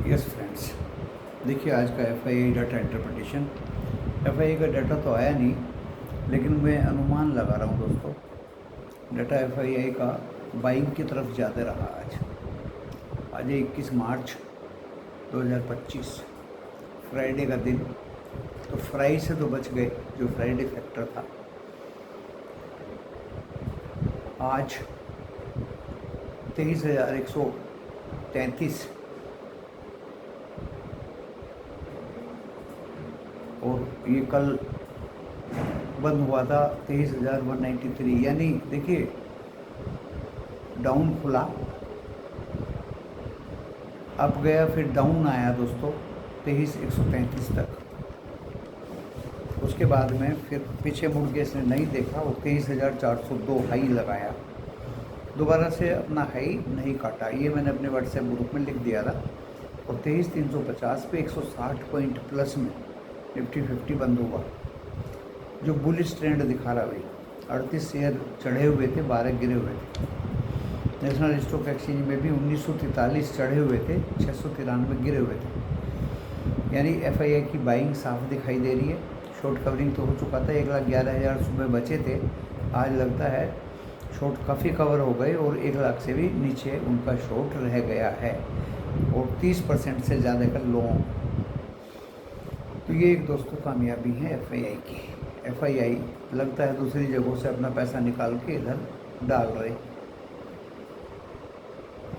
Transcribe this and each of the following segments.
Yes friends, देखिए आज का एफआईआई डाटा इंटरप्रिटेशन। एफआईआई का डाटा तो आया नहीं, लेकिन मैं अनुमान लगा रहा हूँ दोस्तों। डाटा एफआईआई का बाइंग की तरफ ज़्यादा रहा आज है 21 मार्च 2025, फ्राइडे का दिन। तो फ्राई से तो बच गए, जो फ्राइडे फैक्टर था। आज 23,133 और ये कल बंद हुआ था 23,193, यानी देखिए डाउन खुला, अप गया, फिर डाउन आया दोस्तों 23,133 तक। उसके बाद में फिर पीछे मुड़ के इसने नहीं देखा और 23,402 हाई लगाया। दोबारा से अपना हाई नहीं काटा, ये मैंने अपने व्हाट्सएप ग्रुप में लिख दिया था। और 23,350 पे 160 पॉइंट प्लस में निफ्टी 50 बंद हुआ, जो बुलिश ट्रेंड दिखा रहा भाई। 38 शेयर चढ़े हुए थे, 12 गिरे हुए थे। नेशनल स्टॉक एक्सचेंज में भी 1943 चढ़े हुए थे, 693 गिरे हुए थे। यानी एफआईआई की बाइंग साफ दिखाई दे रही है। शॉर्ट कवरिंग तो हो चुका था, 1,11,000 सुबह बचे थे। आज लगता है शॉर्ट काफ़ी कवर हो गए और 1 लाख से भी नीचे उनका शॉर्ट रह गया है, और 30% से ज़्यादा का लॉन्ग। तो ये एक दोस्तों कामयाबी है एफआईआई की। एफआईआई लगता है दूसरी जगहों से अपना पैसा निकाल के इधर डाल रहे।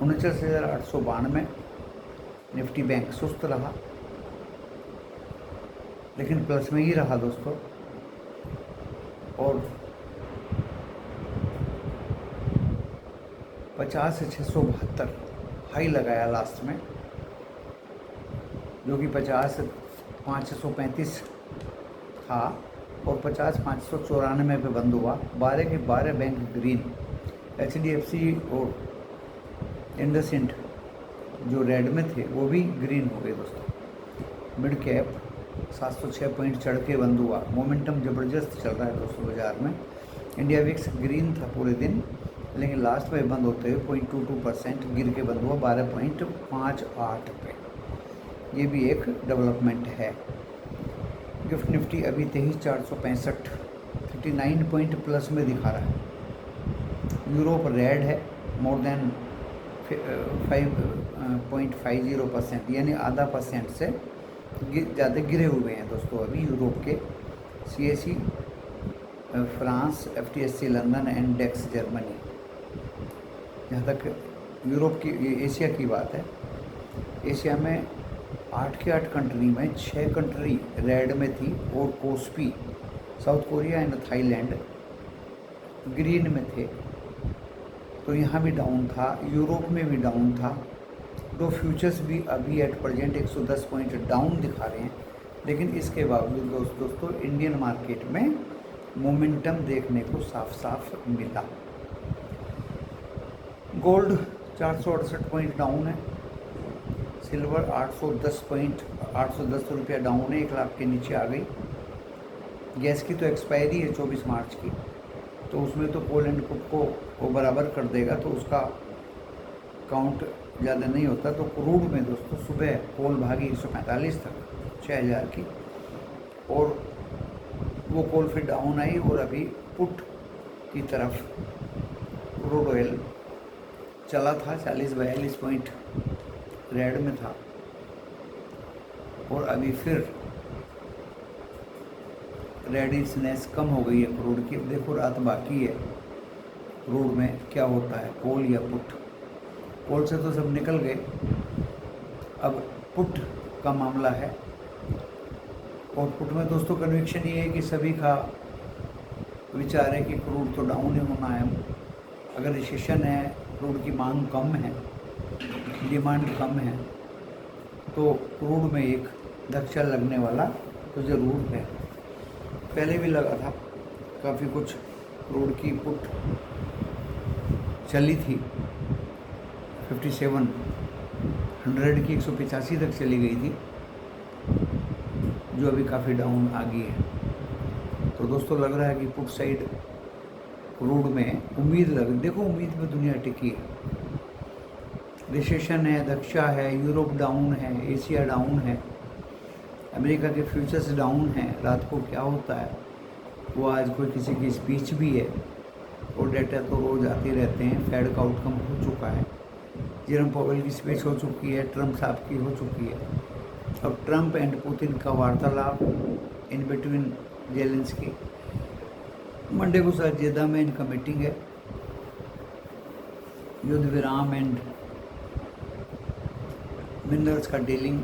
49,892 निफ्टी बैंक सुस्त रहा, लेकिन प्लस में ही रहा दोस्तों। और 50,672 हाई लगाया लास्ट में, जो कि 50,535 था और 50,594 पे बंद हुआ। 12 के 12 बैंक ग्रीन। HDFC और इंडसइंड जो रेड में थे वो भी ग्रीन हो गए दोस्तों। मिड कैप 706 पॉइंट चढ़ के बंद हुआ। मोमेंटम ज़बरदस्त चल रहा है दोस्तों बाज़ार में। इंडिया विक्स ग्रीन था पूरे दिन, लेकिन लास्ट में बंद होते हुए 0.22% गिर के बंद हुआ 12.58 पे। ये भी एक डेवलपमेंट है। गिफ्ट निफ्टी अभी 23,465 39 पॉइंट प्लस में दिखा रहा है। यूरोप रेड है, मोर देन 5.50%, यानी आधा परसेंट से ज़्यादा गिरे हुए हैं दोस्तों अभी यूरोप के। CAC France, FTSE London and DAX Germany. जहाँ तक यूरोप की, एशिया की बात है, एशिया में 8 के 8 कंट्री में 6 कंट्री रेड में थी, और KOSPI south Korea and Thailand green में थे। तो यहाँ भी डाउन था, यूरोप में भी डाउन था। दो फ्यूचर्स भी अभी एट प्रेजेंट 110 पॉइंट डाउन दिखा रहे हैं, लेकिन इसके बावजूद दोस्तों इंडियन मार्केट में मोमेंटम देखने को साफ साफ मिला। गोल्ड 468 पॉइंट डाउन है। सिल्वर 810 रुपया डाउन है, 1 लाख के नीचे आ गई। गैस की तो एक्सपायरी है 24 मार्च की, तो उसमें तो कोल एंड कुक को वो बराबर कर देगा, तो उसका काउंट ज़्यादा नहीं होता। तो क्रूड में दोस्तों सुबह कोल भागी 145 तक 6,000 की, और वो कोल फिर डाउन आई, और अभी पुट की तरफ क्रूड ऑयल चला था 40-42 पॉइंट रेड में था, और अभी फिर रेडिसनेस कम हो गई है क्रूड की। देखो रात बाकी है, क्रूड में क्या होता है, कोल या पुट। कोल से तो सब निकल गए, अब पुट का मामला है। और पुट में दोस्तों कन्विक्शन ये है कि सभी का विचार है कि क्रूड तो डाउन ही होना है। अगर रिसेशन है, क्रूड की मांग कम है, डिमांड कम है, तो क्रूड में एक धक्का लगने वाला तो ज़रूर है। पहले भी लगा था, काफ़ी कुछ क्रूड की पुट चली थी, 5700 की 185 तक चली गई थी, जो अभी काफ़ी डाउन आ गई है। तो दोस्तों लग रहा है कि पुट साइड क्रूड में उम्मीद लग, देखो उम्मीद में दुनिया टिकी है। रिसेशन है, दक्षा है, यूरोप डाउन है, एशिया डाउन है, अमेरिका के फ्यूचर्स डाउन हैं। रात को क्या होता है वो आज कोई किसी की स्पीच भी है, और डेटा तो रोज़ आते रहते हैं। फेड का आउटकम हो चुका है, जेरम पॉवेल की स्पीच हो चुकी है, ट्रम्प साहब की हो चुकी है। अब ट्रम्प एंड पुतिन का वार्तालाप इन बिटवीन जेलेंस्की, मंडे को शायद जेदा में इनका मीटिंग है। युद्ध विराम एंड मिनरल्स का डीलिंग,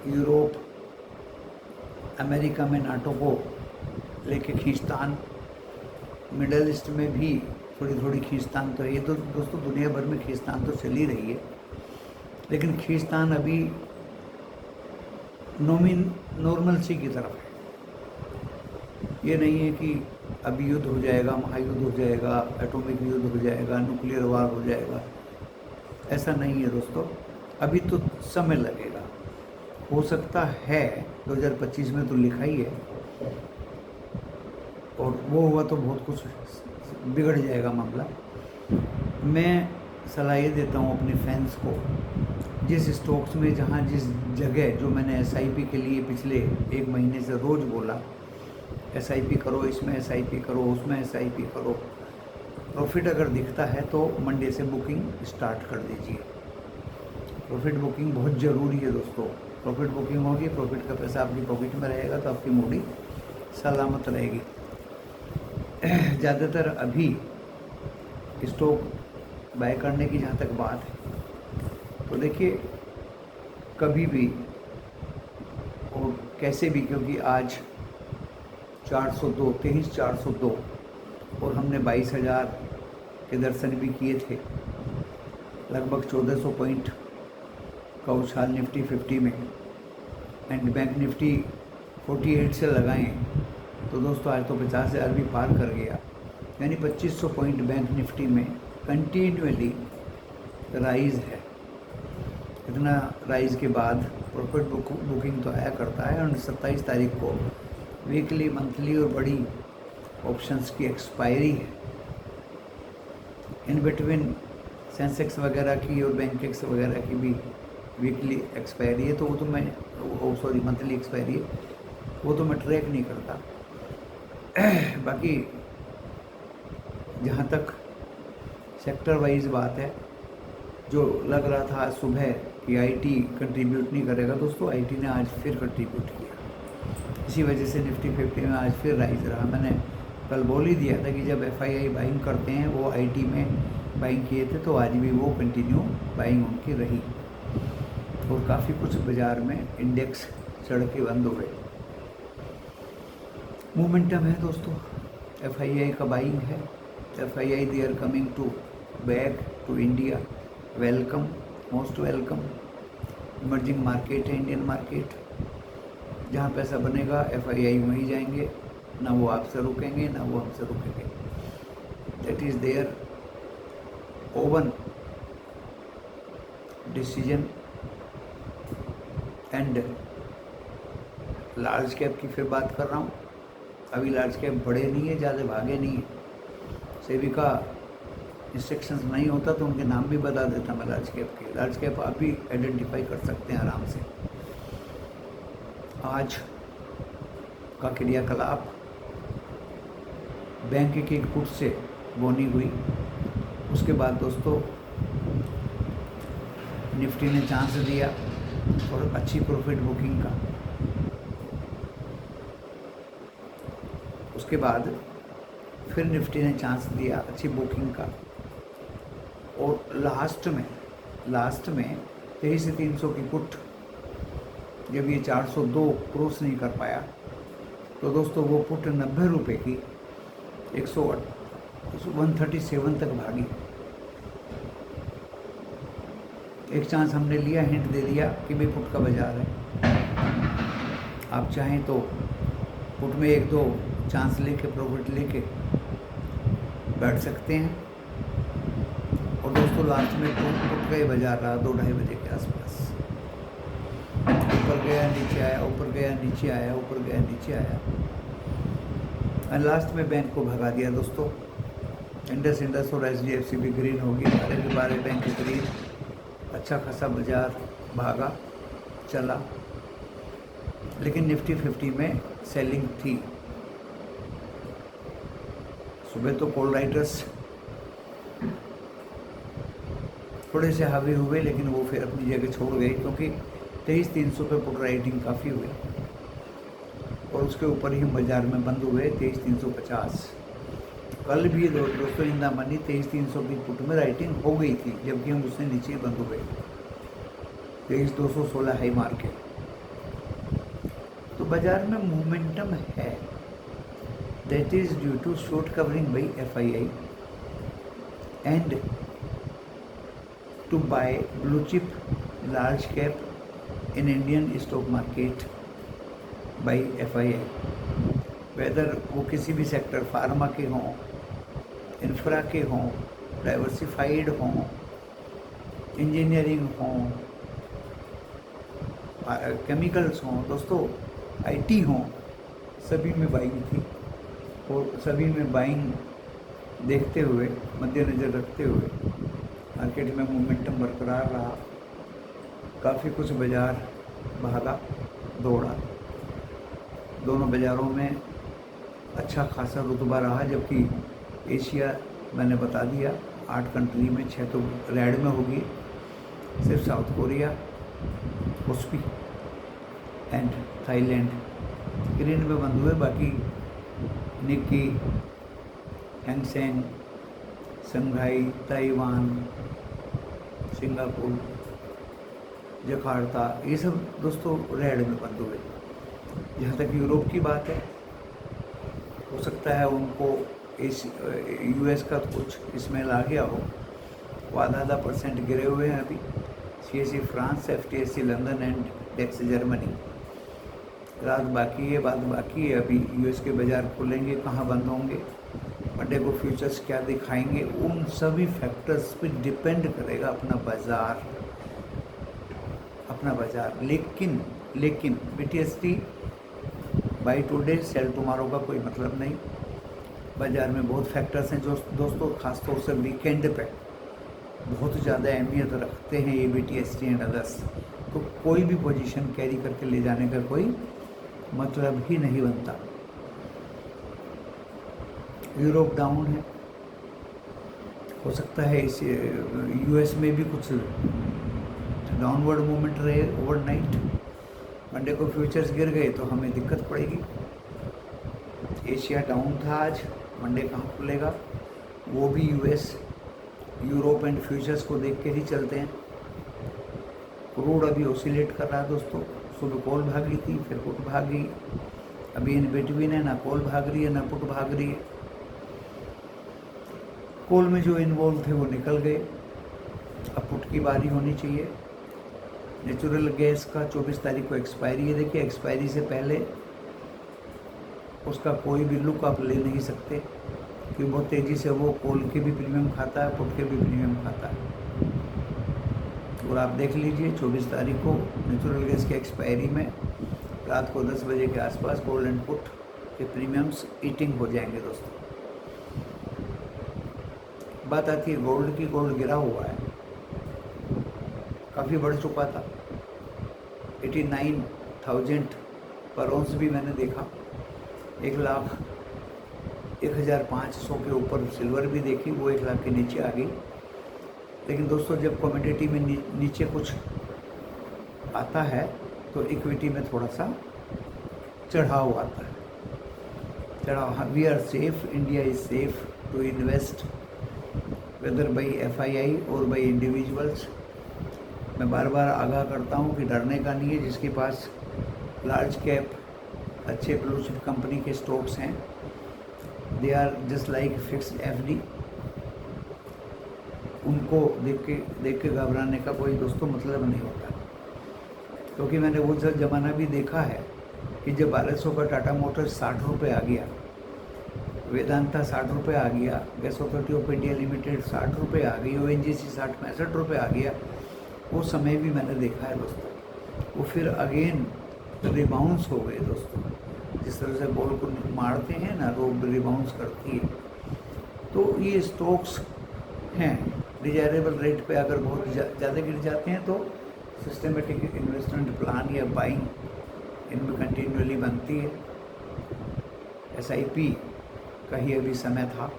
यूरोप अमेरिका में नाटो को लेके खींचतान, मिडल ईस्ट में भी थोड़ी थोड़ी खींचतान तो ये तो दोस्तों दुनिया भर में खींचतान तो चल ही रही है, लेकिन खींचतान अभी नॉर्मलसी की तरफ है। ये नहीं है कि अभी युद्ध हो जाएगा, महायुद्ध हो जाएगा, एटॉमिक युद्ध हो जाएगा, न्यूक्लियर वार हो जाएगा, ऐसा नहीं है दोस्तों। अभी तो समय लगेगा। हो सकता है 2025 में तो लिखा ही है, और वो हुआ तो बहुत कुछ बिगड़ जाएगा मामला। मैं सलाह ये देता हूँ अपने फैंस को, जिस स्टॉक्स में जहाँ जिस जगह जो मैंने एसआईपी के लिए पिछले 1 महीने से रोज़ बोला, एसआईपी करो, इसमें एसआईपी करो, उसमें एसआईपी करो, प्रॉफिट अगर दिखता है तो मंडे से बुकिंग स्टार्ट कर दीजिए। प्रॉफिट बुकिंग बहुत ज़रूरी है दोस्तों। प्रॉफिट बुकिंग होगी, प्रॉफिट का पैसा आपकी पॉकेट में रहेगा तो आपकी मूडी सलामत रहेगी। ज़्यादातर अभी स्टॉक बाय करने की जहाँ तक बात है तो देखिए कभी भी और कैसे भी, क्योंकि आज 402 और हमने 22,000 के दर्शन भी किए थे। लगभग 1400 पॉइंट का उछाल निफ्टी 50 में एंड बैंक निफ्टी 48 से लगाएं तो दोस्तों आज तो 50,000 भी पार कर गया। यानी 2500 पॉइंट बैंक निफ्टी में कंटिन्यूअली राइज है। इतना राइज के बाद प्रॉफिट बुकिंग तो आया करता है। और 27 तारीख को वीकली, मंथली और बड़ी ऑप्शंस की एक्सपायरी है। इन बिटवीन सेंसेक्स वगैरह की और बैंकेक्स वगैरह की भी वीकली एक्सपायरी है, तो वो तो मैं मंथली एक्सपायरी है, वो तो मैं ट्रैक नहीं करता। बाकी जहाँ तक सेक्टर वाइज बात है, जो लग रहा था आज सुबह कि आईटी कंट्रीब्यूट नहीं करेगा, दोस्तों आईटी ने आज फिर कंट्रीब्यूट किया। इसी वजह से निफ्टी 50 में आज फिर राइज रहा। मैंने कल बोल ही दिया था कि जब एफआईआई बाइंग करते हैं, वो आईटी में बाइंग किए थे, तो आज भी वो कंटिन्यू बाइंग उनकी रही और काफ़ी कुछ बाज़ार में इंडेक्स चढ़ के बंद हो गए। मोमेंटम है दोस्तों, एफआईआई का बाइंग है। FII they are coming to back to India, welcome, most welcome. Emerging market है इंडियन मार्केट, जहाँ पैसा बनेगा एफआईआई वहीं जाएंगे, ना वो आपसे रुकेंगे ना वो हमसे रुकेंगे। That is their own decision. And large cap की फिर बात कर रहा हूँ। अभी लार्ज कैप बढ़े नहीं है, ज़्यादा भागे नहीं है। सेबी का इंस्ट्रक्शंस नहीं होता तो उनके नाम भी बता देता मैं लार्ज कैप के। लार्ज कैप आप भी आइडेंटिफाई कर सकते हैं आराम से। आज का क्रियाकलाप बैंक के पुट से बोनी हुई। उसके बाद दोस्तों निफ्टी ने चांस दिया और अच्छी प्रॉफिट बुकिंग का। उसके बाद फिर निफ्टी ने चांस दिया अच्छी बुकिंग का, और लास्ट में 23,300 की पुट जब ये 402 क्रॉस नहीं कर पाया तो दोस्तों वो पुट 90 रुपये की 137 तक भागी। एक चांस हमने लिया, हिंट दे दिया कि भाई पुट का बाजार है, आप चाहें तो पुट में 1-2 चांस लेके प्रॉफिट लेके बैठ सकते हैं। और दोस्तों लास्ट में पुट का ही बाजार रहा 2-2:30 बजे के आसपास। ऊपर गया नीचे आया, ऊपर गया नीचे आया, ऊपर गया नीचे आया, और लास्ट में बैंक को भगा दिया दोस्तों। इंडस और HDFC भी ग्रीन होगी। 12 के 12 बैंक ग्रीन। अच्छा खासा बाजार भागा चला, लेकिन निफ्टी 50 में सेलिंग थी। सुबह तो कॉल राइटर्स थोड़े से हावी हुए, लेकिन वो फिर अपनी जगह छोड़ गए, क्योंकि 23,300 पे पुट राइटिंग काफ़ी हुई और उसके ऊपर ही बाजार में बंद हुए 23,350। कल भी दोस्तों इन द मनी 23,300 की पुट में राइटिंग हो गई थी, जबकि हम उससे नीचे बंद हुए 23,216 हाई मार्केट। तो बाजार में मोमेंटम है, that is due to short covering by FII and to buy blue chip large cap in Indian stock market by FII। Whether वो किसी भी सेक्टर, फार्मा के हों, इंफ्रा के हों, डाइवर्सिफाइड हों, इंजीनियरिंग हों, केमिकल्स हों, दोस्तों IT हों, सभी में बाइंग थी और सभी में बाइंग देखते हुए, मद्देनज़र रखते हुए मार्केट में मोमेंटम बरकरार रहा। काफ़ी कुछ बाजार भागा दौड़ा, दोनों बाज़ारों में अच्छा खासा रुतबा रहा, जबकि एशिया मैंने बता दिया 8 कंट्री में 6 तो रेड में होगी, सिर्फ साउथ कोरिया, उसपी एंड थाईलैंड ग्रीन में बंद हुए। बाकी Nikkei, Hang Seng, Shanghai, Taiwan, Singapore, Jakarta, ये सब दोस्तों रेड में बंद हुए। जहाँ तक यूरोप की बात है, हो सकता है उनको इस US का कुछ इसमें आ गया हो, वो आधा % गिरे हुए हैं अभी। CAC France, FTSE London and DAX Germany. रात बाकी है, बात बाकी है। अभी US के बाज़ार खुलेंगे, कहाँ बंद होंगे, मंडे को फ्यूचर्स क्या दिखाएंगे, उन सभी फैक्टर्स पे डिपेंड करेगा अपना बाज़ार। लेकिन BTST by today sell tomorrow का कोई मतलब नहीं। बाज़ार में बहुत फैक्टर्स हैं जो दोस्तों ख़ासतौर से वीकेंड पे बहुत ज़्यादा अहमियत रखते हैं, ये BTST एंड अदर्स। तो कोई भी पोजीशन कैरी करके ले जाने का कोई मतलब ही नहीं बनता। यूरोप डाउन है, हो सकता है इस US में भी कुछ डाउनवर्ड मूवमेंट रहे ओवरनाइट। मंडे को फ्यूचर्स गिर गए तो हमें दिक्कत पड़ेगी। एशिया डाउन था आज, मंडे कहाँ खुलेगा, वो भी US, यूरोप एंड फ्यूचर्स को देख के ही चलते हैं। क्रूड अभी ऑसिलेट कर रहा है दोस्तों, सुबह कॉल भागी थी, फिर पुट भागी, अभी इन बिटवीन है, ना कॉल भाग रही है ना पुट भाग रही है। कॉल में जो इन्वॉल्व थे वो निकल गए, अब पुट की बारी होनी चाहिए। नेचुरल गैस का 24 तारीख को एक्सपायरी है। देखिए एक्सपायरी से पहले उसका कोई भी लुक आप ले नहीं सकते, क्योंकि बहुत तेज़ी से वो कॉल के भी प्रीमियम खाता है, पुट के भी प्रीमियम खाता है। और आप देख लीजिए 24 तारीख को नेचुरल गैस की एक्सपायरी में रात को 10 बजे के आसपास गोल्ड एंड पुट के प्रीमियम्स ईटिंग हो जाएंगे दोस्तों। बात आती है गोल्ड की, गोल्ड गिरा हुआ है, काफ़ी बढ़ चुका था, 89,000 पर ऑन्स भी मैंने देखा, 1,01,500 के ऊपर सिल्वर भी देखी, वो 1 लाख के नीचे आ गई। लेकिन दोस्तों जब कमोडिटी में नीचे कुछ आता है तो इक्विटी में थोड़ा सा चढ़ाव आता है। चढ़ाव, we are safe, India is safe to invest whether by FII और बाई इंडिविजुअल्स। मैं बार बार आगाह करता हूँ कि डरने का नहीं है। जिसके पास लार्ज कैप अच्छे ब्लू चिप कंपनी के स्टॉक्स हैं, they are just like fixed FD। उनको देख के घबराने का कोई दोस्तों मतलब नहीं होता, क्योंकि मैंने वो ज़माना भी देखा है कि जब 1200 का टाटा मोटर्स 60 रुपये आ गया, वेदांता 60 रुपये आ गया, gas authority of India limited 60 रुपये आ गई, ONGC 60-65 रुपये आ गया, वो समय भी मैंने देखा है दोस्तों। वो फिर अगेन रिबाउंस हो गए दोस्तों। जिस तरह से बॉल को मारते हैं ना, वो रिबाउंस करती है, तो ये स्टॉक्स हैं डिजायरेबल रेट पे अगर बहुत ज़्यादा गिर जाते हैं तो सिस्टमेटिक इन्वेस्टमेंट प्लान या बाइंग इनमें कंटिन्यूअली बनती है। SIP का ही अभी समय था,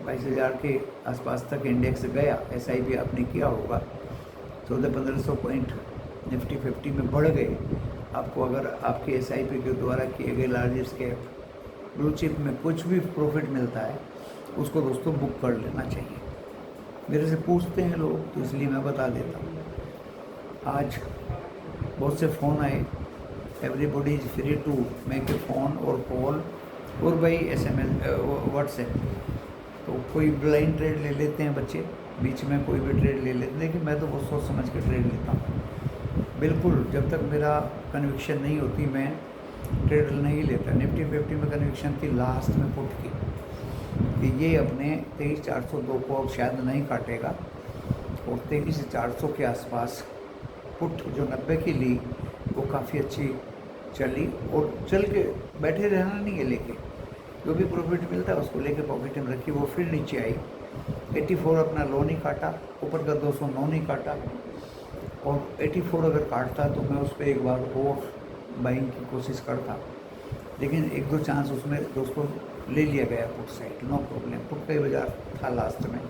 22,000 के आसपास तक इंडेक्स गया। SIP आपने किया होगा, 1400-1500 पॉइंट निफ्टी 50 में बढ़ गए। आपको अगर आपके SIP के द्वारा किए गए लार्जेस्ट कैप ब्लू चिप में कुछ भी प्रॉफिट मिलता है उसको दोस्तों बुक कर लेना चाहिए। मेरे से पूछते हैं लोग तो इसलिए मैं बता देता हूँ। आज बहुत से फ़ोन आए, everybody is free to make a phone और कॉल और भाई SMS व्हाट्सएप। तो कोई ब्लाइंड ट्रेड ले लेते हैं बच्चे, बीच में कोई भी ट्रेड ले लेते हैं। लेकिन मैं तो बहुत सोच समझ के ट्रेड लेता हूँ। बिल्कुल जब तक मेरा कन्विक्शन नहीं होती मैं ट्रेड नहीं लेता। निफ्टी 50 में कन्विक्शन थी लास्ट में पुट की कि ये अपने 23,402 को अब शायद नहीं काटेगा और 23,400 के आसपास पुट जो 90 की ली वो काफ़ी अच्छी चली और चल के बैठे रहना नहीं है, लेके जो भी प्रॉफिट मिलता है उसको लेके पॉकेट में रखी। वो फिर नीचे आई, 84 अपना लो नहीं काटा, ऊपर का 209 नहीं काटा और 84 अगर काटता तो मैं उस पर एक बार और बाइंग की कोशिश करता। लेकिन एक दो चांस उसमें दोस्तों ले लिया गया put side, no problem. Put का ही बाजार था लास्ट में,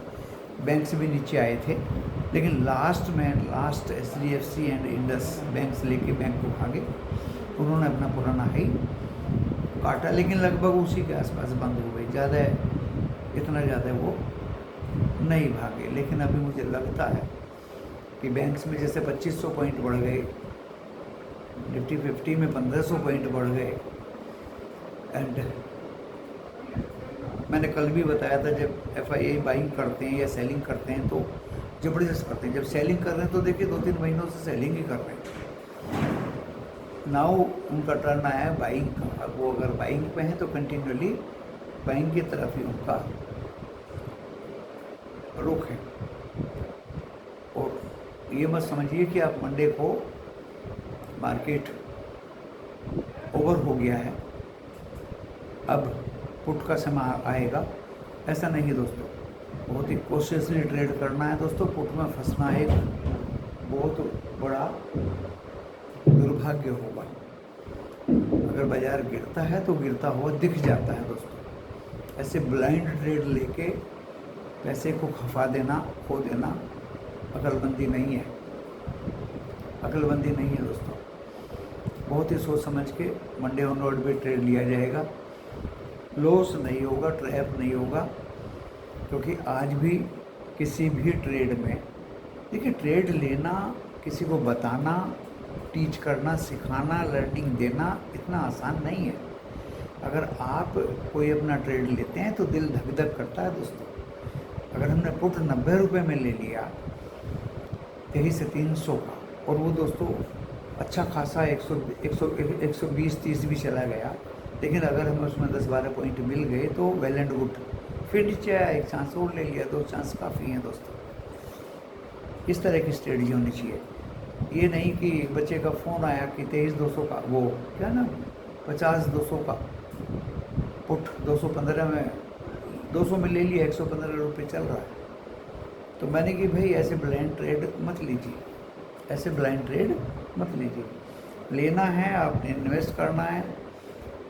बैंक से भी नीचे आए थे लेकिन last SDFC and Indus bank से लेके बैंक को भागे। उन्होंने अपना पुराना हाई काटा लेकिन लगभग उसी के आसपास बंद हो गई, इतना ज़्यादा वो नहीं भागे। लेकिन अभी मुझे लगता है कि बैंक्स में जैसे 2500 पॉइंट बढ़ गए, निफ्टी 50 में 1500 पॉइंट बढ़ गए। एंड मैंने कल भी बताया था जब FII बाइंग करते हैं या सेलिंग करते हैं तो ज़बरदस्त करते हैं। जब सेलिंग कर रहे हैं तो देखिए 2-3 महीनों से सेलिंग ही कर रहे हैं। नाउ उनका टर्न आया है बाइंग का। वो अगर बाइंग पे हैं तो कंटिन्यूअली बाइंग की तरफ ही उनका रुख है। और ये मत समझिए कि आप मंडे को मार्केट ओवर हो गया है, अब पुट का समय आएगा, ऐसा नहीं दोस्तों। बहुत ही कॉशियसली ट्रेड करना है दोस्तों। पुट में फंसना एक बहुत बड़ा दुर्भाग्य होगा। अगर बाजार गिरता है तो गिरता हुआ दिख जाता है दोस्तों। ऐसे ब्लाइंड ट्रेड लेके पैसे को खफा देना, खो देना अकलमंदी नहीं है, अकलमंदी नहीं है दोस्तों। बहुत ही सोच समझ के मंडे ऑनवर्ड भी ट्रेड लिया जाएगा। लॉस नहीं होगा, ट्रैप नहीं होगा, क्योंकि आज भी किसी भी ट्रेड में देखिए, ट्रेड लेना, किसी को बताना, टीच करना, सिखाना, लर्निंग देना इतना आसान नहीं है। अगर आप कोई अपना ट्रेड लेते हैं तो दिल धक धक करता है दोस्तों। अगर हमने पुट 90 रुपये में ले लिया 23 से 300 का, और वो दोस्तों अच्छा खासा 120-130 भी चला गया, लेकिन अगर हमें उसमें 10-12 पॉइंट मिल गए तो वेल एंड गुड। फिर नीचे आया, एक चांस और ले लिया, 2 चांस काफ़ी हैं दोस्तों। इस तरह की स्ट्रेटजी होनी चाहिए। ये नहीं कि बच्चे का फ़ोन आया कि 23,200 का, वो क्या ना 50,200 का पुट 215 में 200 में ले लिया, 115 रुपये चल रहा है। तो मैंने कि भाई ऐसे ब्लाइंड ट्रेड मत लीजिए, ऐसे ब्लाइंड ट्रेड मत लीजिए। लेना है, आपने इन्वेस्ट करना है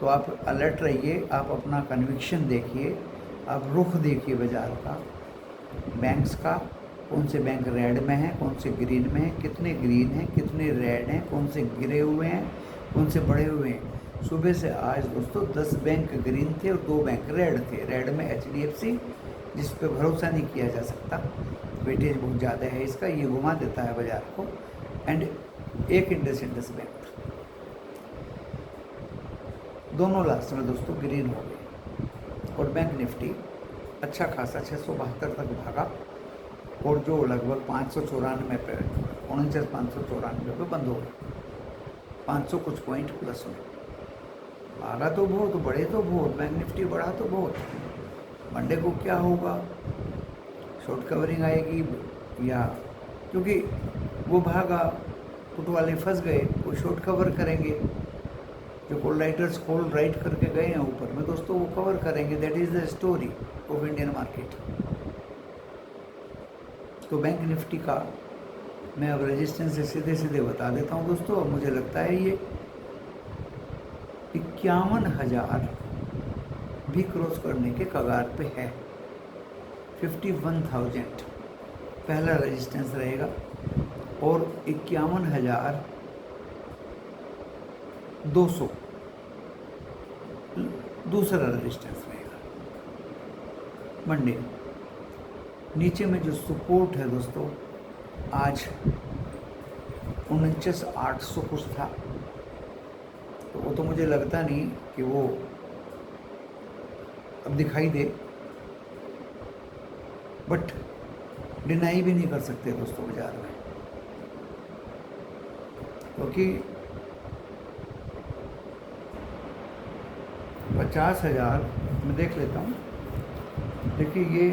तो आप अलर्ट रहिए, आप अपना कन्विक्शन देखिए, आप रुख देखिए बाज़ार का, बैंक्स का, कौन से बैंक रेड में हैं, कौन से ग्रीन में हैं, कितने ग्रीन हैं, कितने रेड हैं, कौन से गिरे हुए हैं, कौन से बढ़े हुए हैं। सुबह से आज दोस्तों 10 बैंक ग्रीन थे और 2 बैंक रेड थे। रेड में HDFC, जिस पे भरोसा नहीं किया जा सकता, वेटेज बहुत ज़्यादा है इसका, ये घुमा देता है बाज़ार को, एंड एक इंडस बैंक, दोनों लास्ट में दोस्तों ग्रीन हो गए। और बैंक निफ्टी अच्छा खासा 672 तक भागा और जो लगभग 594 पे 49,594 पे बंद हो गया, 500 कुछ पॉइंट प्लस में भागा तो बहुत, बढ़े तो बहुत, बैंक निफ्टी बढ़ा तो बहुत। मंडे को क्या होगा, शॉर्ट कवरिंग आएगी या, क्योंकि वो भागा, पुट वाले फंस गए, वो शॉर्ट कवर करेंगे। जो कॉल राइटर्स कॉल राइट करके गए हैं ऊपर में दोस्तों, वो कवर करेंगे। That is the story. Of Indian market. तो बैंक निफ्टी का मैं अब रेजिस्टेंस से सीधे सीधे बता देता हूँ दोस्तों। मुझे लगता है ये 51,000 भी क्रॉस करने के कगार पे है। 51,000 पहला रेजिस्टेंस रहेगा और 51,200 दूसरा रेजिस्टेंस रहेगा मंडे। नीचे में जो सपोर्ट है दोस्तों, आज 49,800 कुछ था, तो वो तो मुझे लगता नहीं कि वो अब दिखाई दे, बट डिनाई भी नहीं कर सकते दोस्तों बाजार में, क्योंकि 50,000 मैं देख लेता हूँ। देखिए ये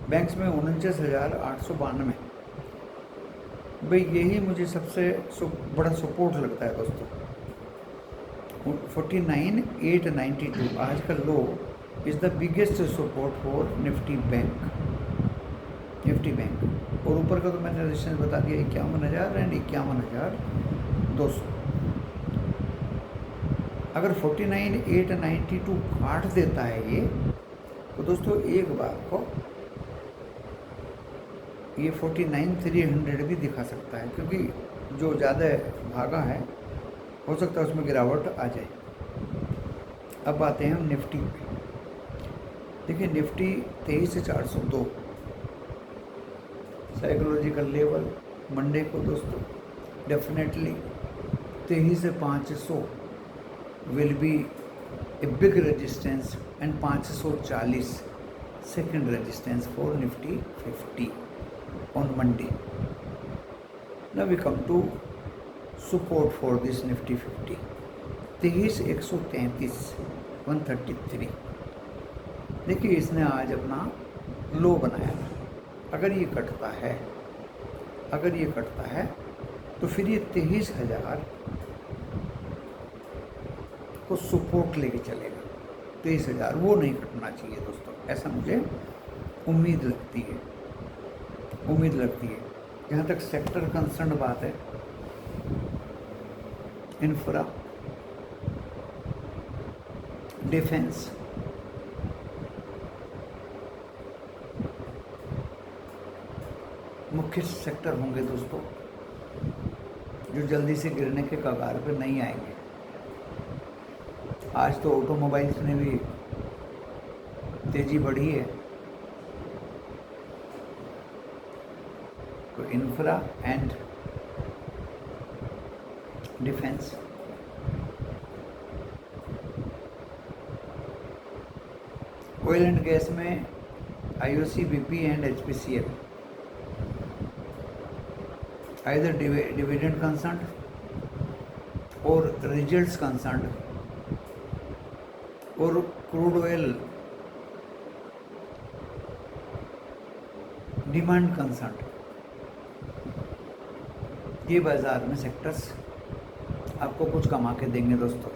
बैंक्स में 49,892, भाई यही मुझे सबसे बड़ा सपोर्ट लगता है दोस्तों। 49,892 आज का low is the biggest support for Nifty bank. और ऊपर का तो मैंने रेजिस्टेंस बता दिया 51,000 एंड 51,200। अगर 49,892 काट देता है ये, तो दोस्तों एक बार को ये 49,300 भी दिखा सकता है, क्योंकि जो ज़्यादा भागा है हो सकता है उसमें गिरावट आ जाए। अब आते हैं हम निफ्टी पे। देखिए निफ्टी 23,402 साइकोलॉजिकल लेवल मंडे को दोस्तों definitely 23,500 will be a big resistance and 540 second resistance for Nifty 50 on Monday. Now we come to support for this Nifty 50. 23,133 133। देखिए इसने आज अपना लो बनाया। अगर ये कटता है तो फिर ये 23,000 को सपोर्ट लेके चलेगा। 23,000 वो नहीं कटना चाहिए दोस्तों, ऐसा मुझे उम्मीद लगती है। जहाँ तक सेक्टर कंसर्न बात है, इंफ्रा, डिफेंस, मुख्य सेक्टर होंगे दोस्तों जो जल्दी से गिरने के कगार पर नहीं आएंगे। आज तो ऑटोमोबाइल्स में भी तेजी बढ़ी है, तो infra and defence. Oil and gas में IOC, BP and HPCL, either dividend concern और रिजल्ट्स कंसर्न और क्रूड ऑयल डिमांड कंसर्न, ये बाज़ार में सेक्टर्स आपको कुछ कमा के देंगे दोस्तों।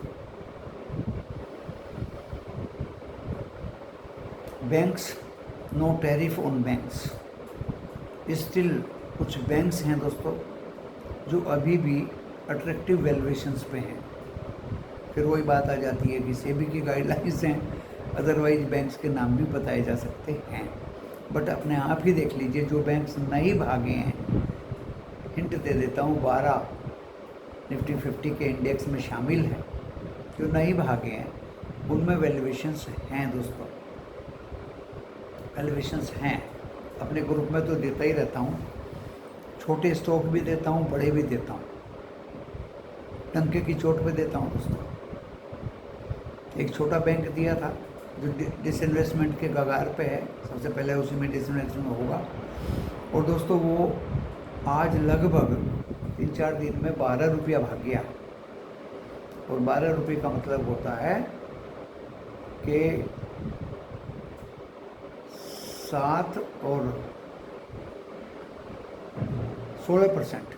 Banks, no tariff on banks. Still कुछ बैंक्स हैं दोस्तों जो अभी भी अट्रैक्टिव वैल्यूएशंस पे हैं। फिर वही बात आ जाती है कि सेबी की गाइडलाइंस हैं, अदरवाइज बैंक्स के नाम भी बताए जा सकते हैं। बट अपने आप ही देख लीजिए जो बैंक्स नहीं भागे हैं, हिंट दे देता हूँ, 12 निफ्टी 50 के इंडेक्स में शामिल हैं, जो नहीं भागे हैं उनमें वैल्यूएशंस हैं दोस्तों, वैल्यूएशंस हैं। अपने ग्रुप में तो देता ही रहता हूँ, छोटे स्टॉक भी देता हूँ, बड़े भी देता हूँ, टंके की चोट पे देता हूँ दोस्तों। एक छोटा बैंक दिया था जो डिसइन्वेस्टमेंट के कगार पे है, सबसे पहले उसी में डिसइन्वेस्टमेंट होगा। और दोस्तों वो आज लगभग 3-4 दिन में 12 रुपया भाग गया। और 12 रुपये का मतलब होता है कि 7 और 16%,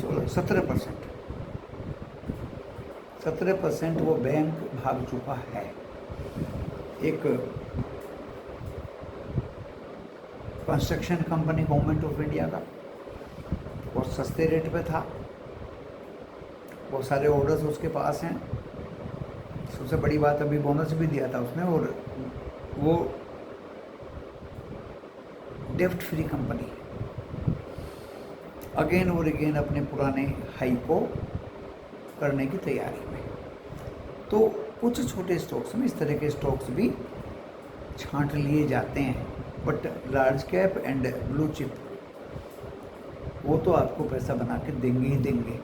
16 17%, 17% वो बैंक भाग चुका है। एक construction company government of India का, बहुत सस्ते रेट पे था, बहुत सारे ऑर्डर्स उसके पास हैं। सबसे बड़ी बात, अभी बोनस भी दिया था उसने, और वो डेप्ट फ्री कंपनी है। अगेन और अगेन अपने पुराने हाई को करने की तैयारी में। तो कुछ छोटे स्टॉक्स में इस तरह के स्टॉक्स भी छांट लिए जाते हैं, but large cap and blue chip वो तो आपको पैसा बना के देंगे ही देंगे।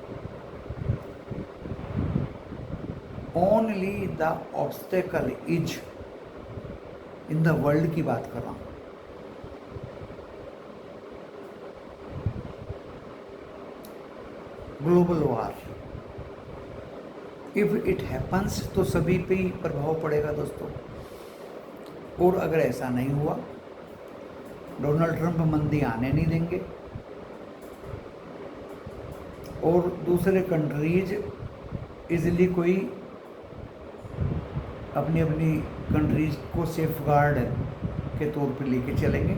Only the obstacle is in the world की बात कर रहा हूँ। Global war, if it happens तो सभी पे ही प्रभाव पड़ेगा दोस्तों। और अगर ऐसा नहीं हुआ, डोनाल्ड ट्रंप मंदी आने नहीं देंगे और दूसरे कंट्रीज इजीली कोई अपनी अपनी कंट्रीज को सेफगार्ड के तौर पे लेके चलेंगे,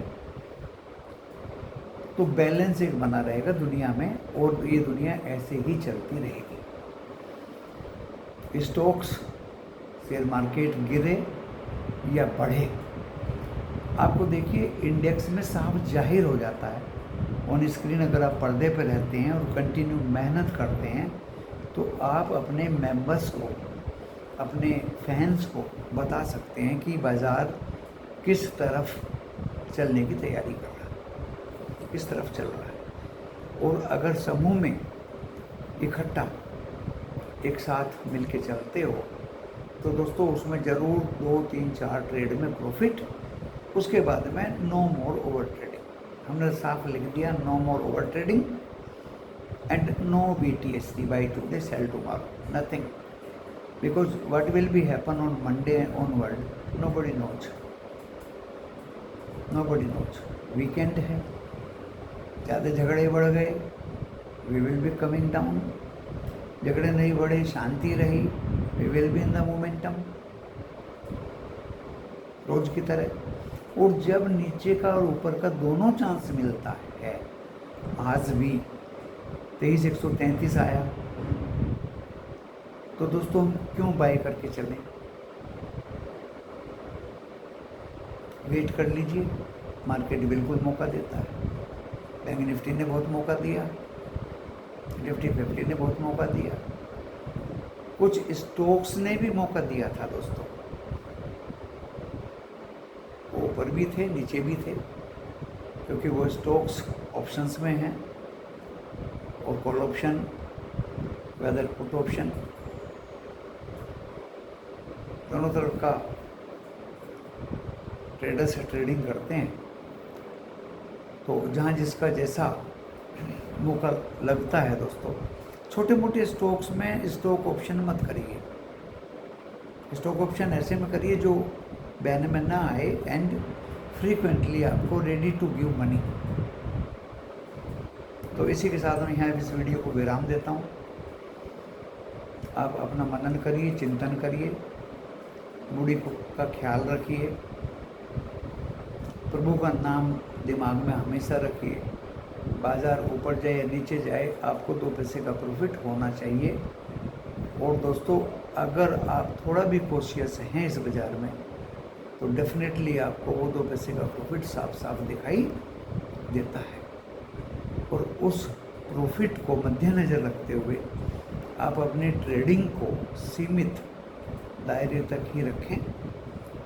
तो बैलेंस एक बना रहेगा दुनिया में, और ये दुनिया ऐसे ही चलती रहेगी। स्टॉक्स, शेयर मार्केट गिरे या बढ़े, आपको देखिए इंडेक्स में साफ जाहिर हो जाता है ऑन स्क्रीन। अगर आप पर्दे पर रहते हैं और कंटिन्यू मेहनत करते हैं, तो आप अपने मेंबर्स को, अपने फैंस को बता सकते हैं कि बाज़ार किस तरफ चलने की तैयारी कर रहा है, किस तरफ चल रहा है। और अगर समूह में इकट्ठा एक साथ मिलके चलते हो, तो दोस्तों उसमें ज़रूर 2, 3, 4 ट्रेड में प्रॉफिट, उसके बाद में नो मोर ओवर ट्रेडिंग। हमने साफ लिख दिया, no more over trading and no BTC, buy today sell tomorrow, nothing, because what will be happen on Monday onward nobody knows, nobody knows. Weekend है, ज़्यादा झगड़े बढ़ गए, we will be coming down. झगड़े नहीं बढ़े, शांति रही, we will be in the momentum, रोज की तरह। और जब नीचे का और ऊपर का दोनों चांस मिलता है, आज भी 23,133 आया, तो दोस्तों हम क्यों बाय करके चलें? वेट कर लीजिए, मार्केट बिल्कुल मौका देता है। बैंक निफ्टी ने बहुत मौका दिया, निफ्टी 50 ने बहुत मौका दिया, कुछ स्टॉक्स ने भी मौका दिया था दोस्तों। ऊपर भी थे, नीचे भी थे, क्योंकि वो स्टॉक्स ऑप्शंस में हैं, और call option, whether put option, दोनों तरफ का ट्रेडर्स ट्रेडिंग करते हैं। तो जहाँ जिसका जैसा मौका लगता है दोस्तों, छोटे मोटे स्टॉक्स में स्टॉक ऑप्शन मत करिए। स्टॉक ऑप्शन ऐसे में करिए जो बैन में ना आए एंड फ्रीक्वेंटली आपको रेडी टू गिव मनी। तो इसी के साथ मैं यहाँ इस वीडियो को विराम देता हूँ। आप अपना मनन करिए, चिंतन करिए, बूढ़ी का ख्याल रखिए, प्रभु का नाम दिमाग में हमेशा रखिए। बाज़ार ऊपर जाए या नीचे जाए, आपको 2 पैसे का प्रॉफिट होना चाहिए। और दोस्तों, अगर आप थोड़ा भी कॉशियस हैं इस बाज़ार में, तो डेफिनेटली आपको वो 2 पैसे का प्रॉफिट साफ साफ दिखाई देता है। और उस प्रॉफिट को मद्देनज़र रखते हुए आप अपने ट्रेडिंग को सीमित दायरे तक ही रखें।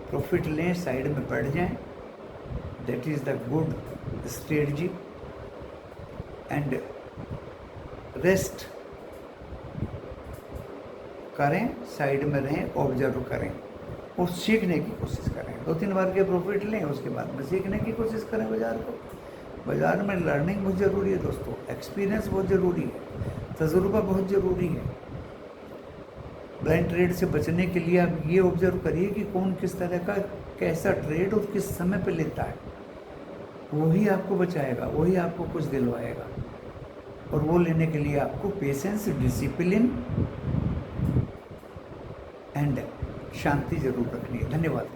प्रॉफिट लें, साइड में बैठ जाएं, that is the good strategy. And rest करें, साइड में रहें, ऑब्जर्व करें और सीखने की कोशिश करें। 2-3 बार के प्रॉफिट लें, उसके बाद में सीखने की कोशिश करें बाज़ार को। बाज़ार में लर्निंग बहुत ज़रूरी है दोस्तों, एक्सपीरियंस बहुत ज़रूरी है, तजुर्बा बहुत ज़रूरी है। ब्लाइंड ट्रेड से बचने के लिए आप ये ऑब्जर्व करिए कि कौन किस तरह का कैसा ट्रेड और किस समय पे लेता है, वही आपको बचाएगा, वही आपको कुछ दिलवाएगा। और वो लेने के लिए आपको पेशेंस, डिसिप्लिन एंड शांति जरूर रखनी है। धन्यवाद।